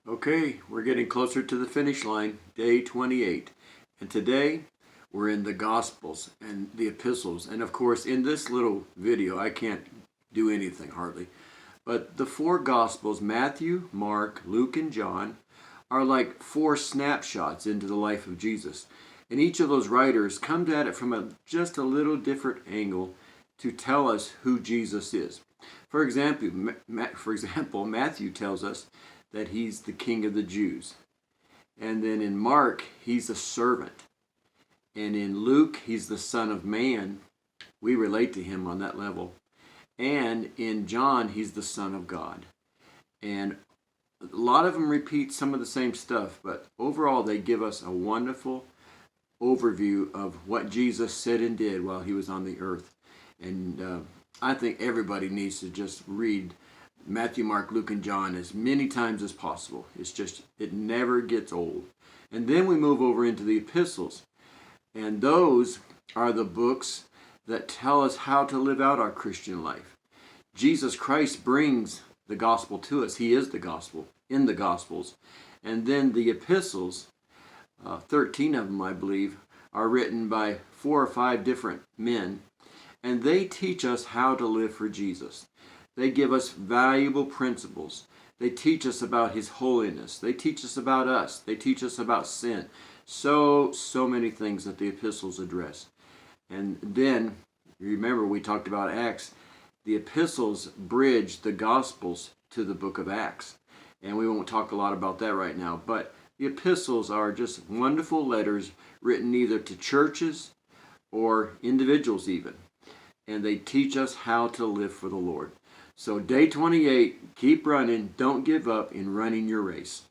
Okay, we're getting closer to the finish line, day 28. And today we're in the Gospels and the epistles. And of course, in this little video, I can't do anything hardly. But the four Gospels, Matthew, Mark, Luke, and John, are like four snapshots into the life of Jesus. And each of those writers comes at it from just a little different angle to tell us who Jesus is. For example, Matthew tells us that he's the King of the Jews. And then in Mark, he's a servant. And in Luke, he's the Son of Man. We relate to him on that level. And in John, he's the Son of God. And a lot of them repeat some of the same stuff, but overall they give us a wonderful overview of what Jesus said and did while he was on the earth. And I think everybody needs to just read Matthew, Mark, Luke, and John as many times as possible. It never gets old. And then we move over into the epistles. And those are the books that tell us how to live out our Christian life. Jesus Christ brings the gospel to us. He is the gospel in the Gospels. And then the epistles, 13 of them I believe, are written by 4 or 5 different men. And they teach us how to live for Jesus. They give us valuable principles. They teach us about his holiness. They teach us about us. They teach us about sin. So many things that the epistles address. And then, remember we talked about Acts. The epistles bridge the Gospels to the book of Acts. And we won't talk a lot about that right now. But the epistles are just wonderful letters written either to churches or individuals even. And they teach us how to live for the Lord. So day 28, keep running. Don't give up in running your race.